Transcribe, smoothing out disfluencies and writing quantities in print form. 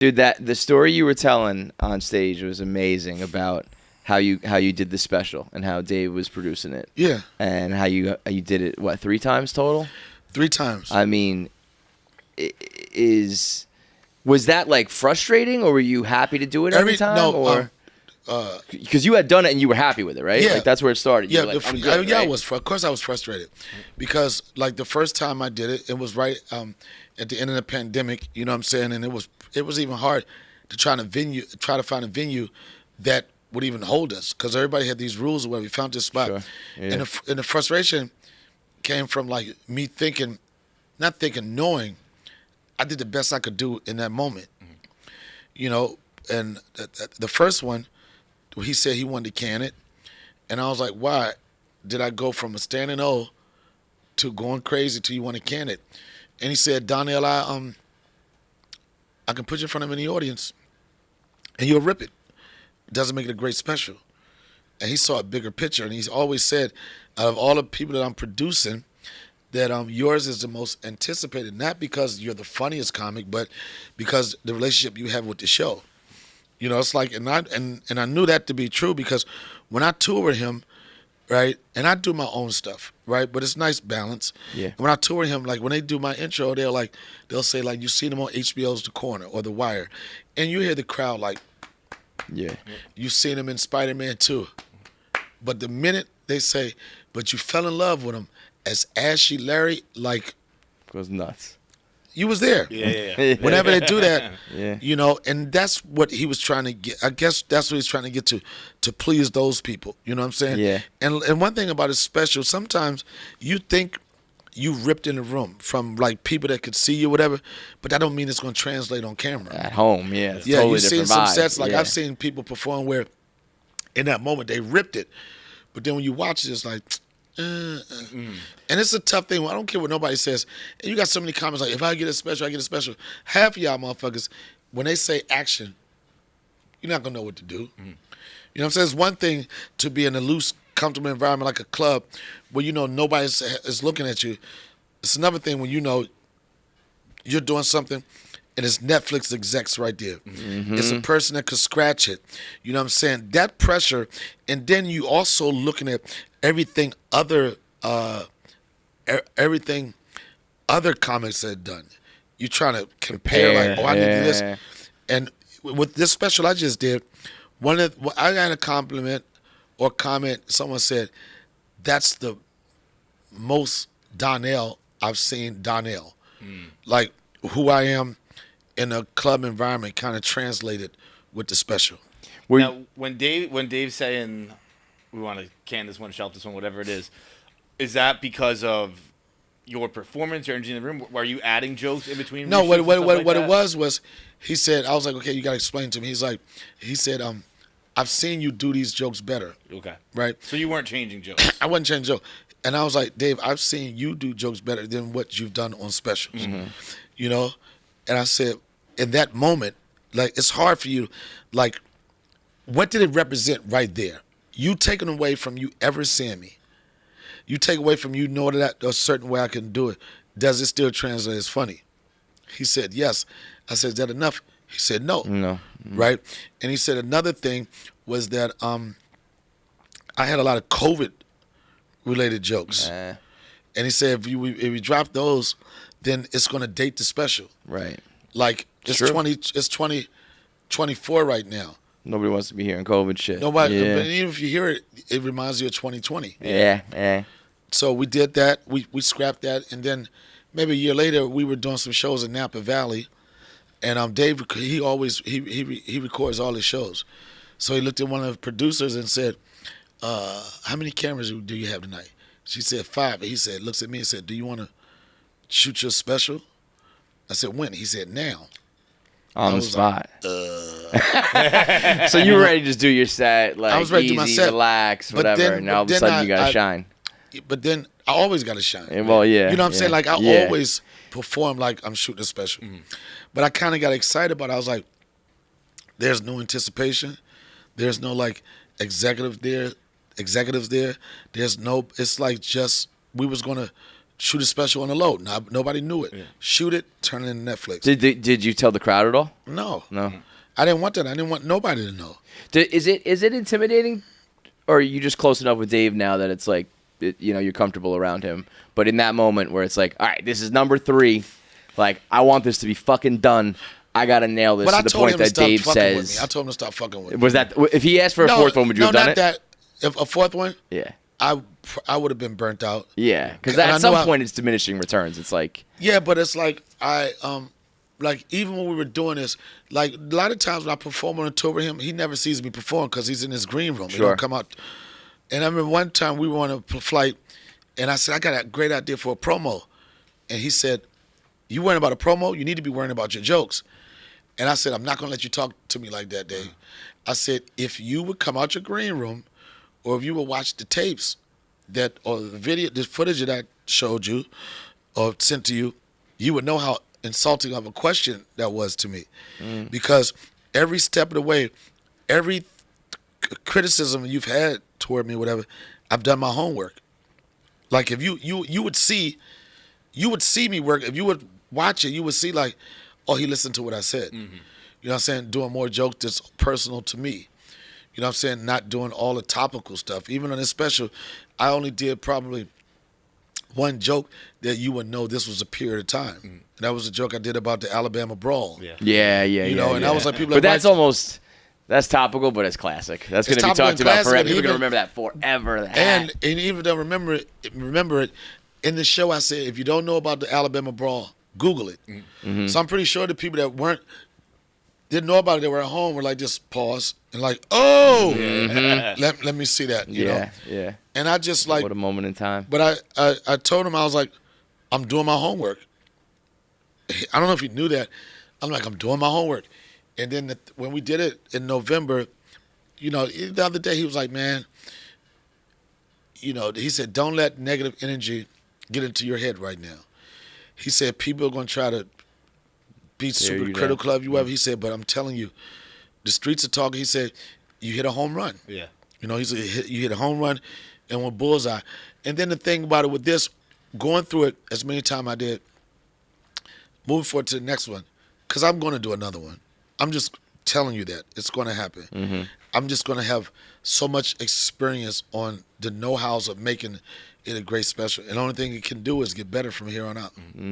Dude, that the story you were telling on stage was amazing about how you did the special and how Dave was producing it. Yeah. And how you did it, what, 3 times total? 3 times. I mean, was that like frustrating, or were you happy to do it every time? No, or because you had done it and you were happy with it, right? Yeah. Like that's where it started. Yeah, You were like, I'm good, yeah, right? of course I was frustrated because like the first time I did it, it was right at the end of the pandemic. You know what I'm saying? And it was even hard to try to find a venue that would even hold us because everybody had these rules where we found this spot, Sure. Yeah. and the frustration came from like me thinking, not thinking, knowing I did the best I could do in that moment. You know, and the first one, he said he wanted to can it. And I was like, why did I go from a standing O to going crazy to you want to can it? And he said, Donnell, I can put you in front of any audience and you'll rip it. Doesn't make it a great special. And he saw a bigger picture. And he's always said, out of all the people that I'm producing, that yours is the most anticipated, not because you're the funniest comic, but because the relationship you have with the show. You know, it's like, and I knew that to be true because when I tour with him, right, and I do my own stuff, right, but it's nice balance. Yeah. And when I tour with him, like when they do my intro, they'll say like, you see them on HBO's The Corner or The Wire, and you hear the crowd like, Yeah. you seen him in Spider-Man 2. But the minute they say, but you fell in love with him as Ashy Larry, like, Goes nuts. you was there. Yeah. Whenever they do that, Yeah. you know, and that's what he was trying to get. I guess that's what he's trying to get to please those people. You know what I'm saying? Yeah. And one thing about a special, sometimes you think you ripped in the room from like people that could see you, whatever, but that don't mean it's going to translate on camera. At home, yeah. It's Yeah, totally you've seen different some vibe. sets, like Yeah. I've seen people perform where in that moment they ripped it, but then when you watch it, it's like, and it's a tough thing. I don't care what nobody says. And you got so many comments like, if I get a special, I get a special. Half of y'all motherfuckers, when they say action, you're not going to know what to do. You know what I'm saying? It's one thing to be in a loose, comfortable environment like a club where you know nobody is looking at you. It's another thing when you know you're doing something and it's Netflix execs right there. It's a person that could scratch it. You know what I'm saying? That pressure, and then you also looking at everything other comics had done. You trying to compare like, oh, I need to do this. And with this special I just did, I got a compliment or comment. Someone said, "That's the most Donnell I've seen Donnell." Like who I am in a club environment kind of translated with the special. Now, when Dave's saying we want to can this one, shelf this one, whatever it is that because of your performance, your energy in the room? Were you adding jokes in between? No, what like it was he said, I was like, okay, you got to explain to me. He said, I've seen you do these jokes better. Okay. Right? So you weren't changing jokes. I wasn't changing jokes. And I was like, Dave, I've seen you do jokes better than what you've done on specials. You know? And I said, in that moment, like, it's hard for you, like, what did it represent right there? You taken away from you ever seeing me. You take away from you know that a certain way I can do it. Does it still translate as funny? He said, yes. I said, is that enough? He said, no. No. Right? And he said another thing was that I had a lot of COVID-related jokes. And he said, if we drop those, then it's going to date the special. Right. Like, it's True. 2024 right now. Nobody wants to be hearing COVID shit. Nobody, Yeah. but even if you hear it, it reminds you of 2020. Yeah. So we did that. We scrapped that, and then maybe a year later, we were doing some shows in Napa Valley, and Dave, he records all his shows. So he looked at one of the producers and said, "How many cameras do you have tonight?" She said 5. He said, looks at me and said, "Do you want to shoot your special?" I said, "When?" He said, "Now." On I the was spot. So you were ready to just do your set, like I was ready to do my easy, set. relax, But whatever, then- and all of but a then sudden you gotta shine. But then I always got to shine. Well, yeah. You know what I'm saying? yeah, Like, I yeah. always perform like I'm shooting a special. But I kind of got excited about it. I was like, there's no anticipation. There's no, like, executives there. There's no, it's like just, we was going to shoot a special on the low. Nobody knew it. Shoot it, turn it into Netflix. Did you tell the crowd at all? No. No. I didn't want that. I didn't want nobody to know. Is it intimidating, or are you just close enough with Dave now that it's like, you're comfortable around him? But in that moment where it's like, all right, this is number 3, like I want this to be fucking done. I gotta nail this to the point that Dave says. I told him to stop fucking with me. Was that if he asked for a fourth one, would you have done it? No, not that. If a fourth one, Yeah. I would have been burnt out. Yeah, because at some point it's diminishing returns. It's like. Yeah, but it's like like even when we were doing this, like a lot of times when I perform on a tour with him, he never sees me perform because he's in his green room. He don't come out. And I remember one time we were on a flight, and I said, I got a great idea for a promo. And he said, you worrying about a promo? You need to be worrying about your jokes. And I said, I'm not going to let you talk to me like that, Dave. I said, if you would come out your green room, or if you would watch the tapes or the video, the footage that I showed you or sent to you, you would know how insulting of a question that was to me. Because every step of the way, every criticism you've had toward me, whatever, I've done my homework. Like if you would see me work, if you would watch it, you would see like, oh, he listened to what I said. You know what I'm saying? Doing more jokes that's personal to me. You know what I'm saying? Not doing all the topical stuff. Even on this special, I only did probably one joke that you would know this was a period of time. And that was a joke I did about the Alabama brawl. Yeah. You know, and I was like, people but like, that's topical, but it's classic. That's going to be topical talked and about classic, forever. and People are going even- to remember that forever. and even though remember it, in the show I said, if you don't know about the Alabama brawl, Google it. So I'm pretty sure the people that didn't know about it, they were at home, were like, just pause and like, oh, let me see that, you know? Yeah. And I just like, What a moment in time. but I told him, I was like, I'm doing my homework. I don't know if he knew that. I'm like, I'm doing my homework. And then when we did it in November, you know, the other day he was like, man, you know, he said, don't let negative energy get into your head right now. He said, people are going to try to be super critical of you, whatever. He said, but I'm telling you, the streets are talking. He said, you hit a home run. Yeah. You know, he said, you hit a home run and one bullseye. And then the thing about it with this, going through it as many times I did, moving forward to the next one, because I'm going to do another one. I'm just telling you that. It's going to happen. I'm just going to have so much experience on the know-hows of making it a great special. And the only thing it can do is get better from here on out.